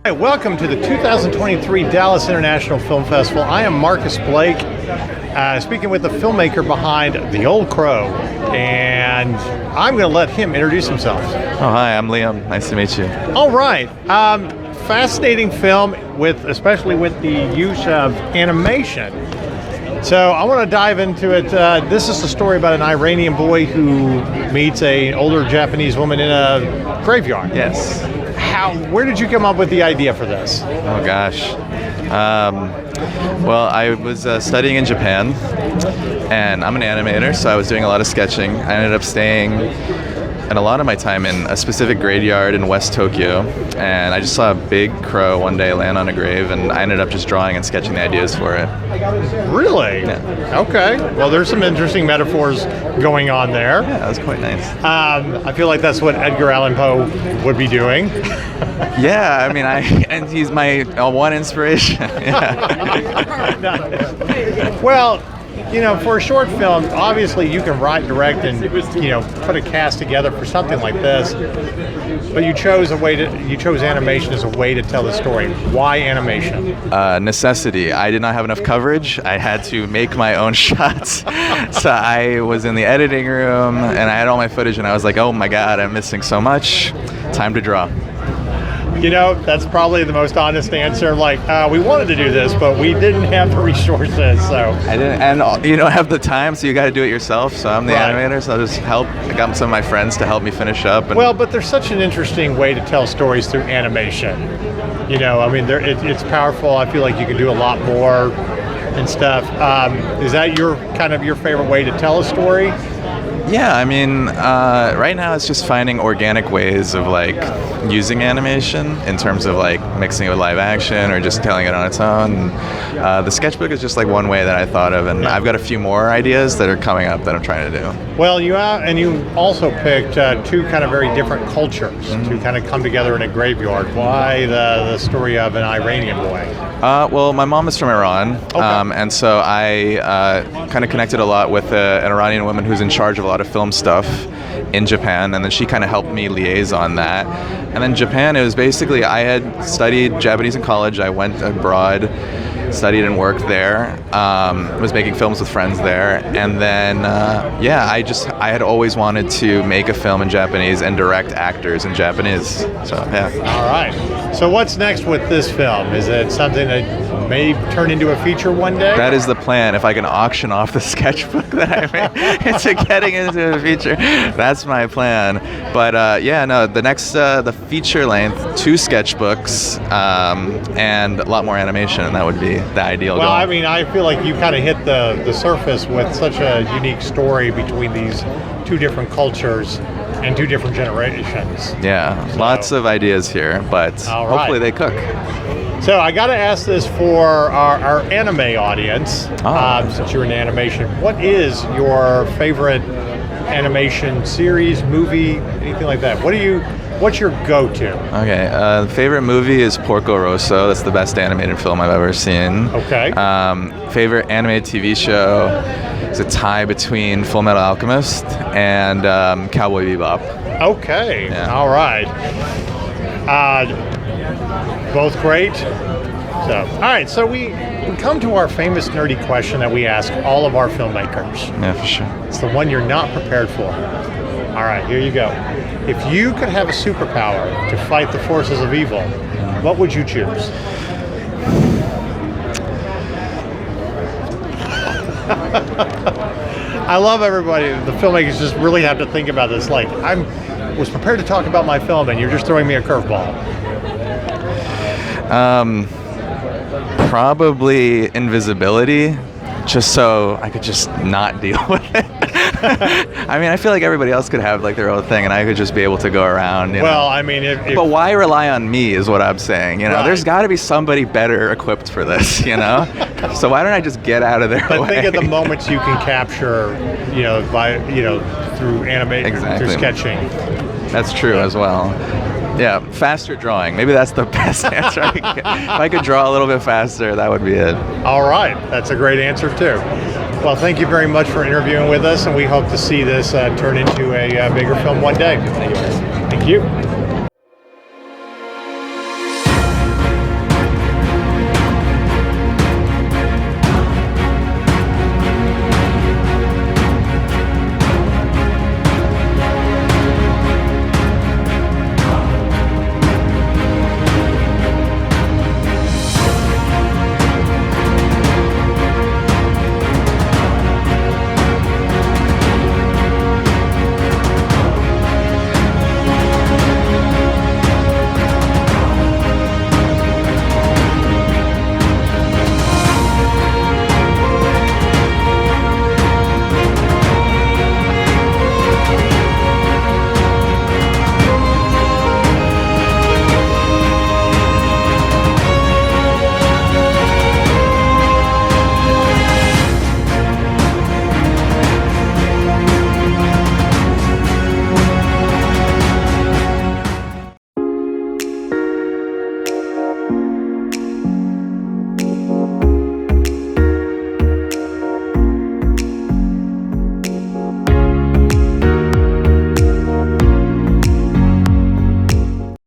Hi, welcome to the 2023 Dallas International Film Festival. I am Marcus Blake, speaking with the filmmaker behind The Old Crow, and I'm going to let him introduce himself. Oh, hi, I'm Liam. Nice to meet you. All right. Fascinating film, especially with the use of animation. So I want to dive into it. This is the story about an Iranian boy who meets an older Japanese woman in a graveyard. Yes. Where did you come up with the idea for this? Oh, gosh. Well, I was studying in Japan, and I'm an animator, so I was doing a lot of sketching. I ended up staying and a lot of my time in a specific graveyard in West Tokyo, and I just saw a big crow one day land on a grave, and I ended up just drawing and sketching the ideas for it. Really? Yeah. Okay. Well, there's some interesting metaphors going on there. Yeah, that was quite nice. I feel like that's what Edgar Allan Poe would be doing. Yeah, I mean, and he's my one inspiration. Yeah. Well, for a short film, obviously you can write, direct, and put a cast together for something like this. But you chose animation as a way to tell the story. Why animation? Necessity. I did not have enough coverage. I had to make my own shots. So I was in the editing room, and I had all my footage, and I was like, "Oh my God, I'm missing so much. Time to draw." That's probably the most honest answer. We wanted to do this, but we didn't have the resources, so. I didn't, and you don't have the time, so you got to do it yourself. So I'm the animator, so I'll just help. I got some of my friends to help me finish up. But there's such an interesting way to tell stories through animation. It's powerful. I feel like you can do a lot more and stuff. Is that your favorite way to tell a story? Yeah, right now it's just finding organic ways of using animation in terms of mixing it with live action or just telling it on its own. The sketchbook is just one way that I thought of, and I've got a few more ideas that are coming up that I'm trying to do. Well, you also picked two kind of very different cultures to kind of come together in a graveyard. Why the story of an Iranian boy? Well, my mom is from Iran, and so I kind of connected a lot with an Iranian woman who's in charge of a lot of film stuff in Japan, and then she kind of helped me liaison that. And then Japan, it was basically, I had studied Japanese in college. I went abroad, studied and worked there, was making films with friends there, and then I had always wanted to make a film in Japanese and direct actors in Japanese. So yeah. All right. So what's next with this film? Is it something that may turn into a feeture one day? That is the plan. If I can auction off the sketchbook that I made into getting into a feature, that's my plan. But the next, the feature length, 2 sketchbooks, and a lot more animation, and that would be the ideal goal. I feel like you kind of hit the surface with such a unique story between these 2 different cultures and 2 different generations. Yeah, lots of ideas here, but hopefully they cook. So I got to ask this for our anime audience, since you're in animation. What is your favorite animation series, movie, anything like that? What's your go-to? Okay, favorite movie is Porco Rosso. That's the best animated film I've ever seen. Okay. Favorite animated TV show is a tie between Full Metal Alchemist and Cowboy Bebop. Okay, yeah. All right. Both great. All right, so we come to our famous nerdy question that we ask all of our filmmakers. Yeah, for sure. It's the one you're not prepared for. All right, here you go. If you could have a superpower to fight the forces of evil, what would you choose? I love everybody. The filmmakers just really have to think about this. I was prepared to talk about my film, and you're just throwing me a curveball. Probably invisibility, just so I could just not deal with it. I feel like everybody else could have their own thing, and I could just be able to go around. But why rely on me is what I'm saying. Right. There's got to be somebody better equipped for this. So why don't I just get out of their way? I think of the moments you can capture, through animation, through sketching. That's true as well. Yeah, faster drawing. Maybe that's the best answer I could get. If I could draw a little bit faster, that would be it. All right. That's a great answer, too. Well, thank you very much for interviewing with us, and we hope to see this turn into a bigger film one day. Thank you. Thank you.